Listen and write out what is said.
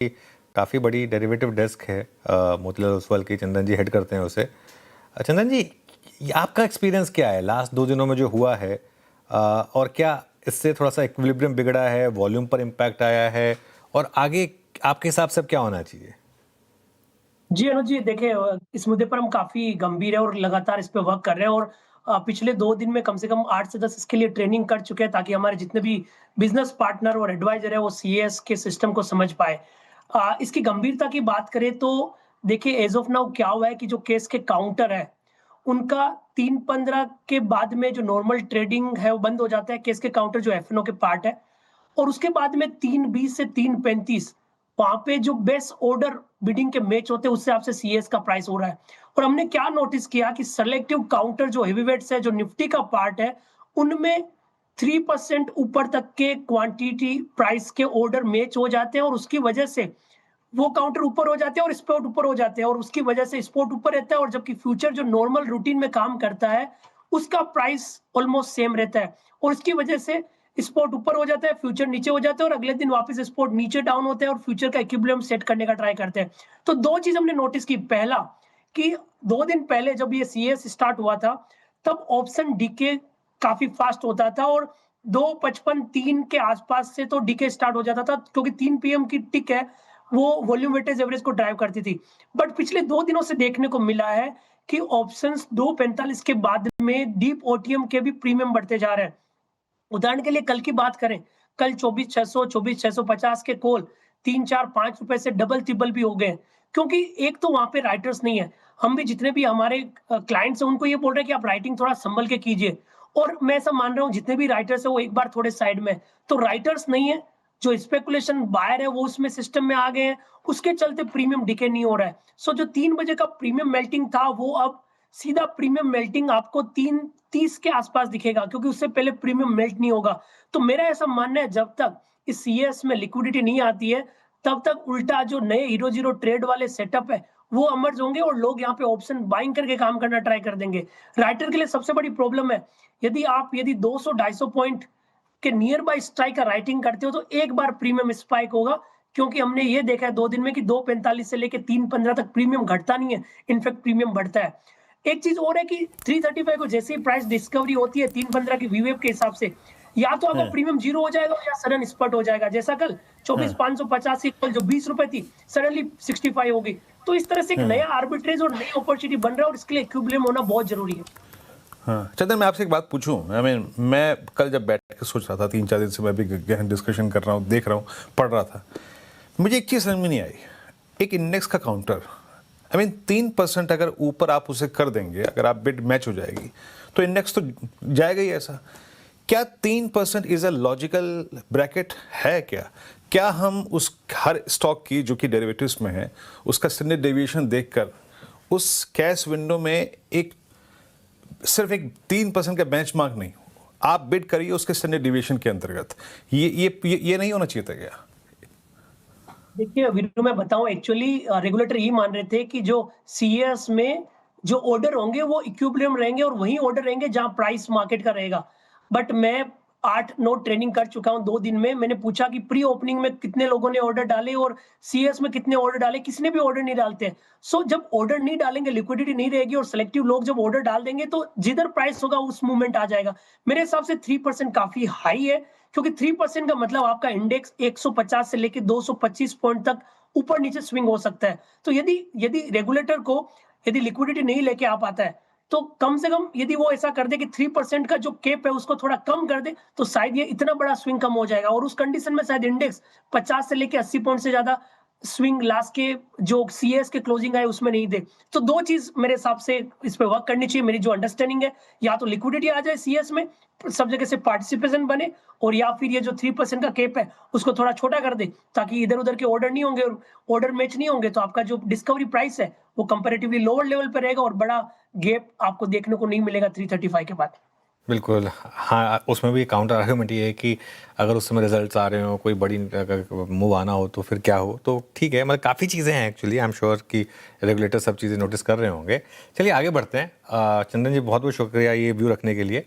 काफ़ी बड़ी derivative desk है मोतीलाल ओसवाल की, चंदन जी हेड करते हैं उसे। चंदन जी, ये आपका एक्सपीरियंस क्या है लास्ट 2 दिनों में जो हुआ है, और क्या इससे थोड़ा सा इक्विलिब्रियम बिगड़ा है, वॉल्यूम पर इम्पैक्ट आया है, और आगे आपके हिसाब से अब क्या होना चाहिए? जी, अनुज जी, देखिए इस मुद्दे पर हम काफ़ी गंभीर हैं और लगातार इस पे वर्क कर रहे हैं और पिछले 2 दिन में कम से कम 8 से 10 इसके लिए ट्रेनिंग कर चुके हैं ताकि हमारे जितने भी बिज़नेस पार्टनर और एडवाइज़र हैं, वो सीएएस के सिस्टम को समझ पाएँ। इसकी गंभीरता की बात करें तो देखिए ऐज़ ऑफ नाउ क्या हुआ है कि जो केस के काउंटर हैं, उनका 3:15 के बाद में जो नॉर्मल ट्रेडिंग है, वो बंद हो जाता है। केस के काउंटर जो एफ-एन-ओ के पार्ट है, और उसके बाद में 3:20 से 3:35 वहाँ पे जो बेस्ट ऑर्डर बिडिंग के मैच होते हैं, उससे आपसे सीएस का प्राइस हो रहा है। और हमने क्या नोटिस किया कि सेलेक्टिव काउंटर जो हेवीवेट्स है, जो निफ्टी का पार्ट है, उनमें 3% ऊपर तक के क्वांटिटी प्राइस के ऑर्डर मैच हो जाते हैं और उसकी वजह से वो काउंटर ऊपर हो जाते हैं और स्पॉट ऊपर हो जाते हैं और उसकी वजह से स्पॉट ऊपर रहता है, और जबकि फ्यूचर जो नॉर्मल रूटीन में काम करता है, उसका प्राइस ऑलमोस्ट सेम रहता है और इसकी वजह से स्पॉट ऊपर हो जाता है, फ्यूचर नीचे हो जाता है और अगले दिन वापस स्पॉट नीचे डाउन होता है और फ्यूचर का इक्विलिब्रियम सेट करने का ट्राई करते हैं। तो 2 चीज़ हमने नोटिस की। पहला कि 2 दिन पहले जब ये सीएस स्टार्ट हुआ था, तब ऑप्शन डीके काफ़ी फास्ट होता था और 2:55 3 के आसपास से तो डीके स्टार्ट हो जाता था, क्योंकि 3 पीएम की टिक है, वो वॉल्यूम वेटेज एवरेज को ड्राइव करती थी। बट पिछले 2 दिनों से देखने को मिला है कि ऑप्शंस 2:45 के बाद में डीप ओटीएम के भी प्रीमियम बढ़ते जा रहे हैं। उदाहरण के लिए कल की बात करें, कल 24,600, 24,650 के कॉल 3, 4, ₹5 से डबल ट्रिपल भी हो गए। क्योंकि एक तो वहाँ पे राइटर्स नहीं है। हम भी जितने भी हमारे क्लाइंट्स हैं, उनको ये बोल रहे हैं कि आप राइटिंग थोड़ा सँभल के कीजिए, और मैं ऐसा मान रहा हूँ जितने भी राइटर्स हैं वो एक बार थोड़े साइड में। तो राइटर्स नहीं है, जो स्पेकुलेशन बायर है वो उसमें सिस्टम में आ गए हैं, उसके चलते प्रीमियम डिके नहीं हो रहा है। सो जो 3 बजे का प्रीमियम मेल्टिंग था, वो अब सीधा प्रीमियम मेल्टिंग आपको 3:30 के आसपास दिखेगा, क्योंकि उससे पहले प्रीमियम मेल्ट नहीं होगा। तो मेरा ऐसा मानना है, जब तक इस सीएस में लिक्विडिटी नहीं आती है, तब तक उल्टा जो नए हीरो जीरो ट्रेड वाले सेटअप है, वो इमर्ज होंगे और लोग यहाँ पे ऑप्शन बाइंग करके काम करना ट्राई कर देंगे। राइटर के लिए सबसे बड़ी प्रॉब्लम है, यदि 200-250 पॉइंट के नियर बाय स्ट्राइक का राइटिंग करते हो, तो एक बार प्रीमियम स्पाइक होगा, क्योंकि हमने ये देखा है 2 दिन में कि 2:45 से लेके 3:15 तक प्रीमियम घटता नहीं है, इनफैक्ट प्रीमियम बढ़ता है। एक चीज़ और है कि 335 को जैसे ही प्राइस डिस्कवरी होती है 3:15 की वीवेव के हिसाब से, या तो आपका हाँ, प्रीमियम 0 हो जाएगा या सडन स्पॉट हो जाएगा। जैसा कल हाँ, 24,550 की कॉल जो ₹20 थी, सडनली 65 हो गई। तो इस तरह से एक हाँ, नया आर्बिट्रेज और नई अपॉर्चुनिटी बन रहा है और इसके लिए इक्विलिब्रियम होना बहुत ज़रूरी है। हाँ। चंदन, मैं आपसे एक बात पूछूं। मैं कल जब बैठ के सोच रहा था, 3-4 दिन से मैं भी गहन डिस्कशन कर रहा हूँ, देख रहा हूँ, पढ़ रहा था, मुझे एक चीज़ समझ में नहीं आई। एक इंडेक्स का काउंटर, 3% अगर ऊपर आप उसे कर देंगे, अगर आप बिड मैच हो जाएगी, तो इंडेक्स तो जाएगा ही। ऐसा क्या 3% इज अ लॉजिकल ब्रैकेट है क्या? क्या हम उस हर स्टॉक की जो कि डेरिवेटिव्स में है, उसका स्टैंडर्ड डेविएशन देखकर उस कैश विंडो में एक सिर्फ एक 3% का बेंचमार्क नहीं, आप बिड करिए उसके स्टैंडर्ड डिविएशन के अंतर्गत, ये नहीं होना चाहिए था क्या? देखिए, वीडियो में बताऊँ, एक्चुअली रेगुलेटर ये मान रहे थे कि जो सीएस में जो ऑर्डर होंगे वो इक्विलिब्रियम रहेंगे और वही ऑर्डर रहेंगे जहाँ प्राइस मार्केट का रहेगा। बट मैं 8-9 ट्रेनिंग कर चुका हूँ 2 दिन में। मैंने पूछा कि प्री ओपनिंग में कितने लोगों ने ऑर्डर डाले और सीएस में कितने ऑर्डर डाले, किसी ने भी ऑर्डर नहीं डालते। सो जब ऑर्डर नहीं डालेंगे, लिक्विडिटी नहीं रहेगी और सेलेक्टिव लोग जब ऑर्डर डाल देंगे, तो जिधर प्राइस होगा उस मूवमेंट आ जाएगा। मेरे हिसाब से 3% काफ़ी हाई है, क्योंकि 3% का मतलब आपका इंडेक्स 150 से लेके 225 पॉइंट तक ऊपर-नीचे स्विंग हो सकता है। तो यदि यदि रेगुलेटर को यदि लिक्विडिटी नहीं लेके आ पाता है, तो कम से कम यदि वो ऐसा कर दे कि 3% का जो कैप है उसको थोड़ा कम कर दे, तो शायद ये इतना बड़ा स्विंग कम हो जाएगा और उस कंडीशन में शायद इंडेक्स 50 से लेके 80 पॉइंट से ज़्यादा स्विंग लास्ट के जो सीएस के क्लोजिंग आए उसमें नहीं दे। तो 2 चीज़ मेरे हिसाब से इस पे वर्क करनी चाहिए, मेरी जो अंडरस्टैंडिंग है, या तो लिक्विडिटी आ जाए सीएस में, सब जगह से पार्टिसिपेशन बने, और या फिर ये जो 3% का कैप है उसको थोड़ा छोटा कर दे, ताकि इधर-उधर के ऑर्डर नहीं होंगे और ऑर्डर मैच नहीं होंगे, तो आपका जो डिस्कवरी प्राइस है वो कंपैरेटिवली लोअर लेवल पे रहेगा और बड़ा गैप आपको देखने को नहीं मिलेगा 335 के बाद। बिल्कुल, हाँ, उसमें भी काउंटर आर्गुमेंट ये है कि अगर उस समय रिजल्ट्स आ रहे हो, कोई बड़ी अगर मूव आना हो तो फिर क्या हो? तो ठीक है, मतलब काफ़ी चीज़ें हैं एक्चुअली, आई एम श्योर कि रेगुलेटर सब चीज़ें नोटिस कर रहे होंगे। चलिए आगे बढ़ते हैं। चंदन जी, बहुत-बहुत शुक्रिया ये व्यू रखने के लिए।